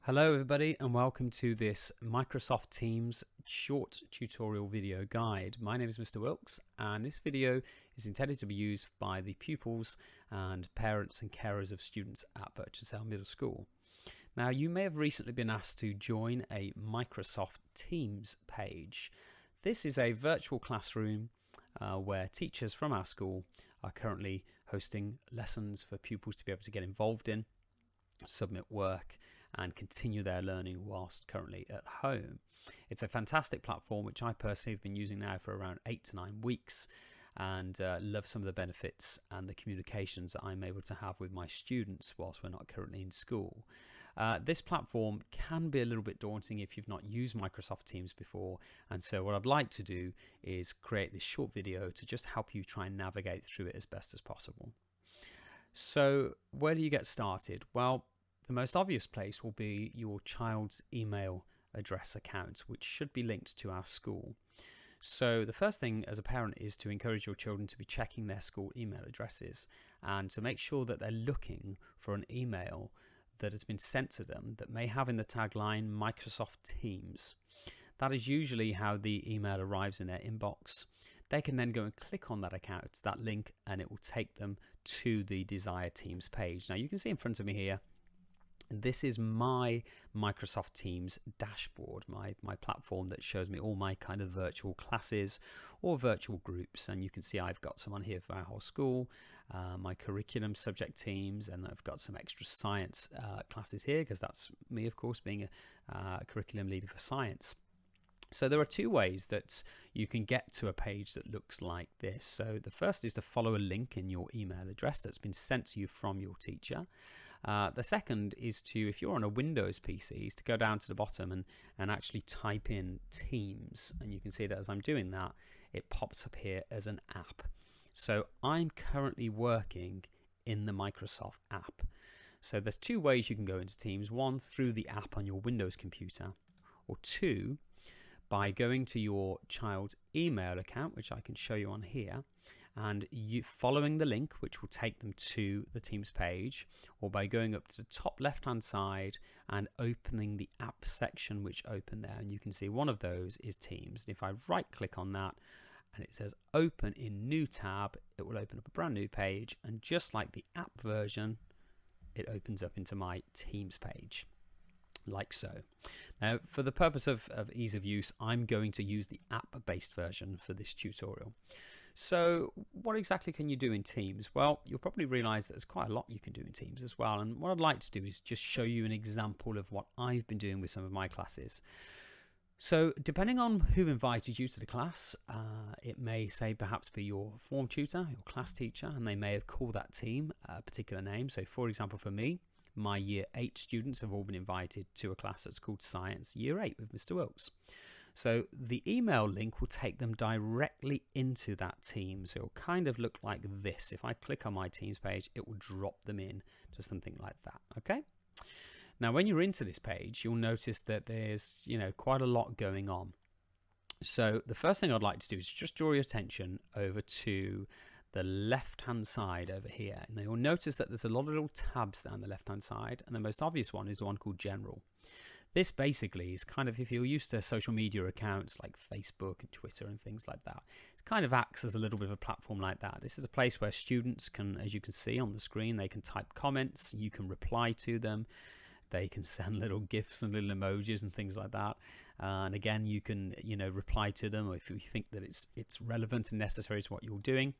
Hello everybody and welcome to this Microsoft Teams short tutorial video guide. My name is Mr. Wilkes and this video is intended to be used by the pupils and parents and carers of students at Birchesdale Middle School. Now you may have recently been asked to join a Microsoft Teams page. This is a virtual classroom where teachers from our school are currently hosting lessons for pupils to be able to get involved in, submit work and continue their learning whilst currently at home. It's a fantastic platform which I personally have been using now for around 8 to 9 weeks and love some of the benefits and the communications that I'm able to have with my students whilst we're not currently in school. This platform can be a little bit daunting if you've not used Microsoft Teams before, and so what I'd like to do is create this short video to just help you try and navigate through it as best as possible. So where do you get started? Well, the most obvious place will be your child's email address account, which should be linked to our school. So the first thing as a parent is to encourage your children to be checking their school email addresses and to make sure that they're looking for an email that has been sent to them that may have in the tagline Microsoft Teams. That is usually how the email arrives in their inbox. They can then go and click on that account, that link, and it will take them to the desired Teams page. Now you can see in front of me here, this is my Microsoft Teams dashboard, my platform that shows me all my kind of virtual classes or virtual groups. And you can see I've got some on here for our whole school, my curriculum subject teams, and I've got some extra science classes here because that's me, of course, being a curriculum leader for science. So there are two ways that you can get to a page that looks like this. So the first is to follow a link in your email address that's been sent to you from your teacher. The second is to, if you're on a Windows PC, is to go down to the bottom and actually type in Teams. And you can see that as I'm doing that, it pops up here as an app. So I'm currently working in the Microsoft app. So there's two ways you can go into Teams. One, through the app on your Windows computer, or two, by going to your child's email account, which I can show you on here, and you following the link, which will take them to the Teams page, or by going up to the top left hand side and opening the app section which open there, and you can see one of those is Teams. And if I right click on that and it says open in new tab, it will open up a brand new page, and just like the app version, it opens up into my Teams page, like so. Now, for the purpose of ease of use, I'm going to use the app-based version for this tutorial. So what exactly can you do in Teams? Well, you'll probably realize that there's quite a lot you can do in Teams as well. And what I'd like to do is just show you an example of what I've been doing with some of my classes. So depending on who invited you to the class, it may say perhaps be your form tutor, your class teacher, and they may have called that team a particular name. So for example, for me, my year 8 students have all been invited to a class that's called Science Year 8 with Mr. Wilkes. So the email link will take them directly into that team. So it'll kind of look like this. If I click on my Teams page, it will drop them in to something like that. Okay. Now, when you're into this page, you'll notice that there's, quite a lot going on. So the first thing I'd like to do is just draw your attention over to the left hand side over here, and you'll notice that there's a lot of little tabs down the left hand side, and the most obvious one is the one called General. This basically is kind of, if you're used to social media accounts like Facebook and Twitter and things like that, it kind of acts as a little bit of a platform like that. This is a place where students can, as you can see on the screen, they can type comments, you can reply to them, they can send little GIFs and little emojis and things like that. And again, you can, reply to them, or if you think that it's relevant and necessary to what you're doing.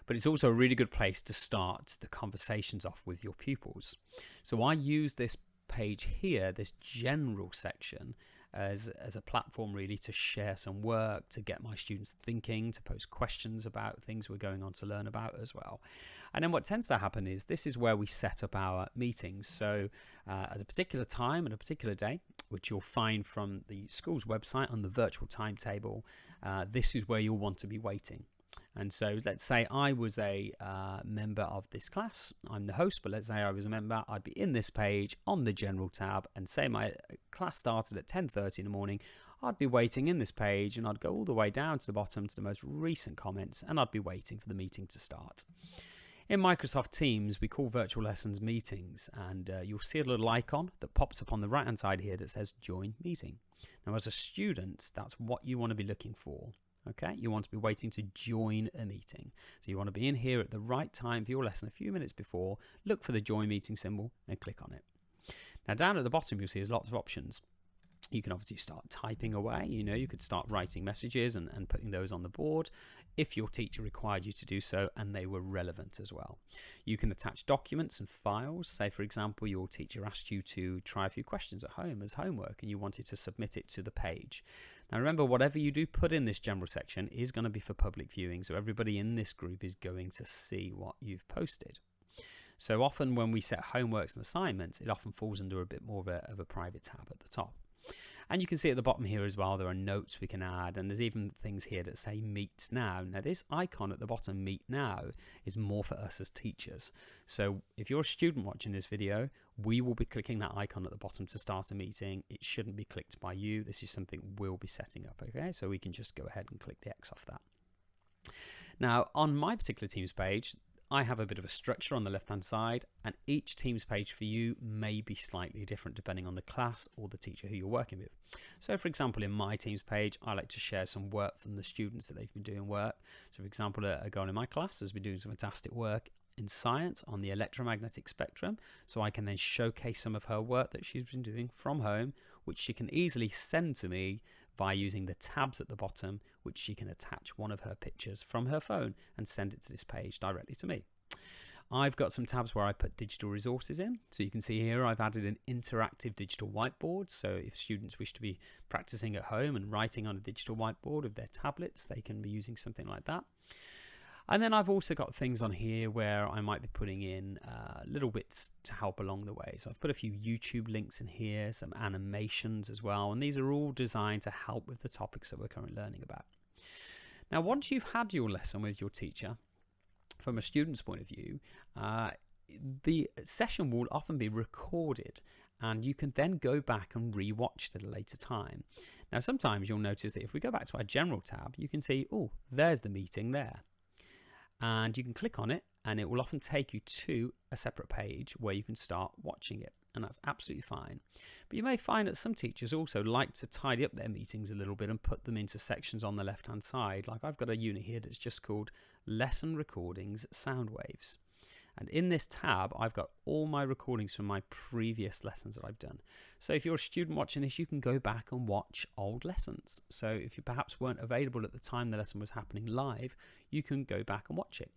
But it's also a really good place to start the conversations off with your pupils. So I use this page here, this general section, as a platform really to share some work, to get my students thinking, to pose questions about things we're going on to learn about as well. And then what tends to happen is this is where we set up our meetings. So at a particular time and a particular day, which you'll find from the school's website on the virtual timetable, this is where you'll want to be waiting. And so let's say I was a member of this class. I'm the host, but let's say I was a member. I'd be in this page on the general tab, and say my class started at 10:30 in the morning. I'd be waiting in this page, and I'd go all the way down to the bottom to the most recent comments, and I'd be waiting for the meeting to start. In Microsoft Teams, we call virtual lessons meetings, and you'll see a little icon that pops up on the right hand side here that says join meeting. Now, as a student, that's what you want to be looking for. Okay, you want to be waiting to join a meeting. So you want to be in here at the right time for your lesson a few minutes before, look for the join meeting symbol and click on it. Now down at the bottom you'll see there's lots of options. You can obviously start typing away, you could start writing messages and putting those on the board if your teacher required you to do so and they were relevant as well. You can attach documents and files. Say for example your teacher asked you to try a few questions at home as homework and you wanted to submit it to the page. Now remember, whatever you do put in this general section is going to be for public viewing, so everybody in this group is going to see what you've posted. So often when we set homeworks and assignments, it often falls under a bit more of a private tab at the top. And you can see at the bottom here as well, there are notes we can add, and there's even things here that say Meet Now. Now this icon at the bottom, Meet Now, is more for us as teachers. So if you're a student watching this video, we will be clicking that icon at the bottom to start a meeting. It shouldn't be clicked by you. This is something we'll be setting up, okay? So we can just go ahead and click the X off that. Now on my particular Teams page, I have a bit of a structure on the left hand side, and each Teams page for you may be slightly different depending on the class or the teacher who you're working with. So for example, in my Teams page, I like to share some work from the students that they've been doing work. So for example, a girl in my class has been doing some fantastic work in science on the electromagnetic spectrum, so I can then showcase some of her work that she's been doing from home, which she can easily send to me by using the tabs at the bottom, which she can attach one of her pictures from her phone and send it to this page directly to me. I've got some tabs where I put digital resources in. So you can see here I've added an interactive digital whiteboard. So if students wish to be practicing at home and writing on a digital whiteboard with their tablets, they can be using something like that. And then I've also got things on here where I might be putting in little bits to help along the way. So I've put a few YouTube links in here, some animations as well. And these are all designed to help with the topics that we're currently learning about. Now, once you've had your lesson with your teacher, from a student's point of view, the session will often be recorded and you can then go back and re-watch it at a later time. Now, sometimes you'll notice that if we go back to our general tab, you can see, oh, there's the meeting there. And you can click on it and it will often take you to a separate page where you can start watching it. And that's absolutely fine. But you may find that some teachers also like to tidy up their meetings a little bit and put them into sections on the left hand side. Like I've got a unit here that's just called Lesson Recordings Sound Waves. And in this tab, I've got all my recordings from my previous lessons that I've done. So if you're a student watching this, you can go back and watch old lessons. So if you perhaps weren't available at the time the lesson was happening live, you can go back and watch it.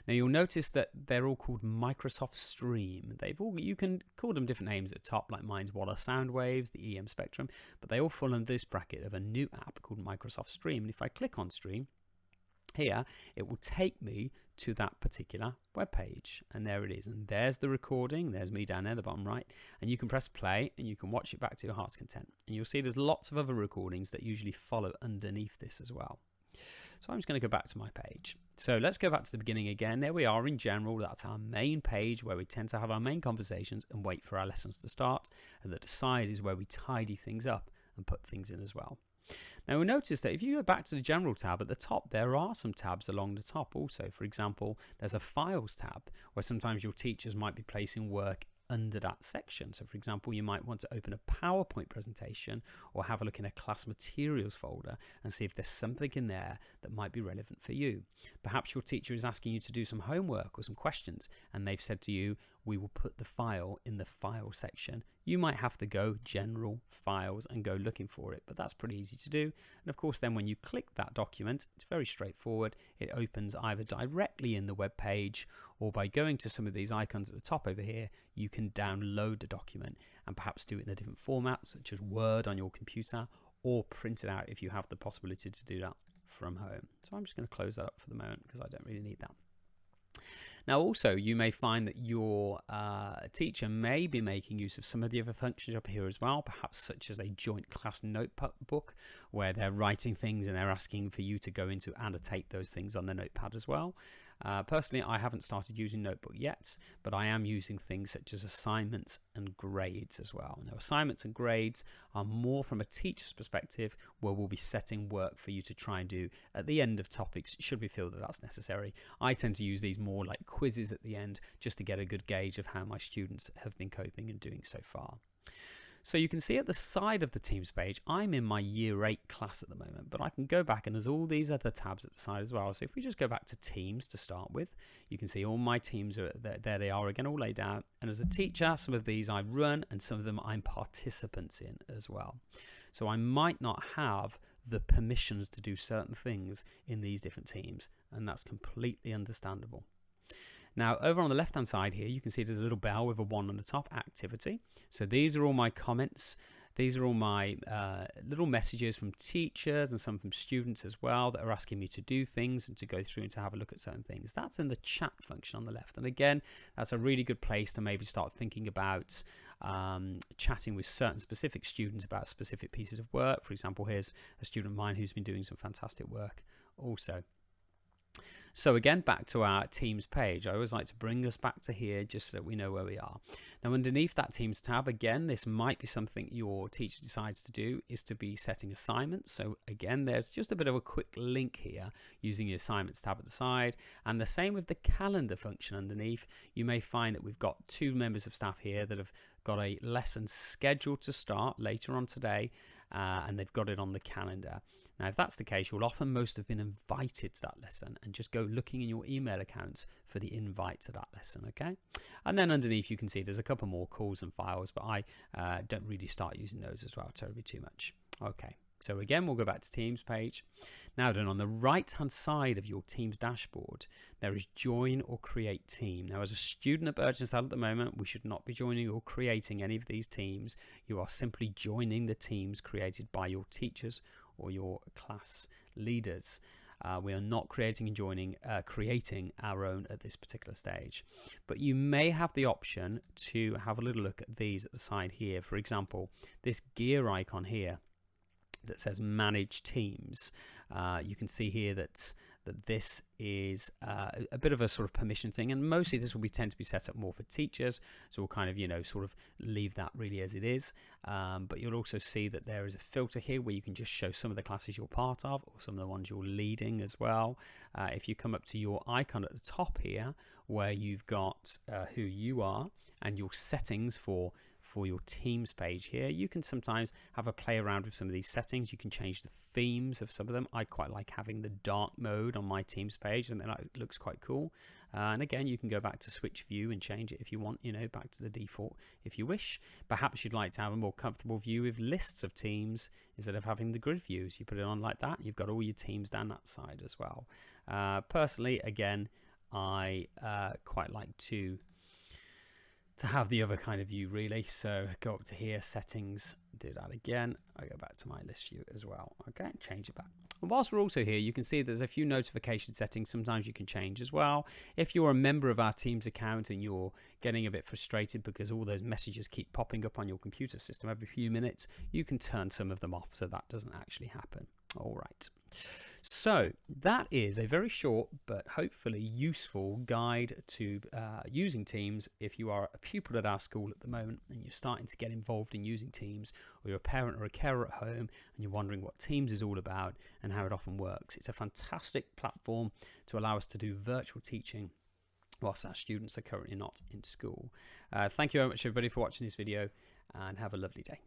Now you'll notice that they're all called Microsoft Stream. You can call them different names at the top, like mine's Waller Sound Waves, the EM Spectrum, but they all fall under this bracket of a new app called Microsoft Stream. And if I click on Stream, here it will take me to that particular web page, and there it is, and there's the recording. There's me down there, the bottom right, and you can press play and you can watch it back to your heart's content. And you'll see there's lots of other recordings that usually follow underneath this as well. So I'm just going to go back to my page. So let's go back to the beginning again. There we are in general. That's our main page where we tend to have our main conversations and wait for our lessons to start. And the side is where we tidy things up and put things in as well. Now we'll notice that if you go back to the general tab at the top, there are some tabs along the top also. For example, there's a files tab where sometimes your teachers might be placing work under that section. So for example, you might want to open a PowerPoint presentation or have a look in a class materials folder and see if there's something in there that might be relevant for you. Perhaps your teacher is asking you to do some homework or some questions and they've said to you, we will put the file in the file section. You might have to go general files and go looking for it, but that's pretty easy to do. And of course, then when you click that document, it's very straightforward. It opens either directly in the web page or by going to some of these icons at the top over here, you can download the document and perhaps do it in a different format, such as Word on your computer, or print it out if you have the possibility to do that from home. So I'm just going to close that up for the moment because I don't really need that. Now also you may find that your teacher may be making use of some of the other functions up here as well, perhaps such as a joint class notebook where they're writing things and they're asking for you to go in to annotate those things on the notepad as well. Personally, I haven't started using Notebook yet, but I am using things such as assignments and grades as well. Now, assignments and grades are more from a teacher's perspective, where we'll be setting work for you to try and do at the end of topics, should we feel that that's necessary. I tend to use these more like quizzes at the end, just to get a good gauge of how my students have been coping and doing so far. So you can see at the side of the Teams page, I'm in my Year 8 class at the moment, but I can go back and there's all these other tabs at the side as well. So if we just go back to Teams to start with, you can see all my teams are there they are again, all laid out. And as a teacher, some of these I run and some of them I'm participants in as well. So I might not have the permissions to do certain things in these different teams, and that's completely understandable. Now, over on the left-hand side here, you can see there's a little bell with a 1 on the top, activity. So these are all my comments. These are all my little messages from teachers and some from students as well that are asking me to do things and to go through and to have a look at certain things. That's in the chat function on the left. And again, that's a really good place to maybe start thinking about chatting with certain specific students about specific pieces of work. For example, here's a student of mine who's been doing some fantastic work also. So again, back to our Teams page. I always like to bring us back to here just so that we know where we are. Now, underneath that Teams tab, again, this might be something your teacher decides to do, is to be setting assignments. So again, there's just a bit of a quick link here using the assignments tab at the side. And the same with the calendar function underneath. You may find that we've got 2 members of staff here that have got a lesson scheduled to start later on today, and they've got it on the calendar. Now, if that's the case, you'll often most have been invited to that lesson, and just go looking in your email accounts for the invite to that lesson, okay? And then underneath you can see there's a couple more calls and files, but I don't really start using those as well terribly too much. Okay, so again, we'll go back to Teams page. Now then, on the right-hand side of your Teams dashboard, there is join or create team. Now, as a student at Burgensall at the moment, we should not be joining or creating any of these teams. You are simply joining the teams created by your teachers or your class leaders. We are not creating and creating our own at this particular stage. But you may have the option to have a little look at these at the side here. For example, this gear icon here that says manage teams. You can see here that this is a bit of a sort of permission thing, and mostly this will tend to be set up more for teachers, so we'll kind of sort of leave that really as it is. But you'll also see that there is a filter here where you can just show some of the classes you're part of or some of the ones you're leading as well. If you come up to your icon at the top here where you've got who you are and your settings for your Teams page here, you can sometimes have a play around with some of these settings. You can change the themes of some of them. I quite like having the dark mode on my Teams page, and then it looks quite cool. And again, you can go back to switch view and change it if you want, back to the default if you wish. Perhaps you'd like to have a more comfortable view with lists of teams instead of having the grid views. You put it on like that, you've got all your teams down that side as well. Personally, again, I quite like to have the other kind of view really. So go up to here, settings, do that again. I go back to my list view as well. Okay, change it back. And whilst we're also here, you can see there's a few notification settings sometimes you can change as well. If you're a member of our Teams account and you're getting a bit frustrated because all those messages keep popping up on your computer system every few minutes, you can turn some of them off so that doesn't actually happen. All right. So that is a very short but hopefully useful guide to using Teams if you are a pupil at our school at the moment and you're starting to get involved in using Teams, or you're a parent or a carer at home and you're wondering what Teams is all about and how it often works. It's a fantastic platform to allow us to do virtual teaching whilst our students are currently not in school. Thank you very much everybody for watching this video, and have a lovely day.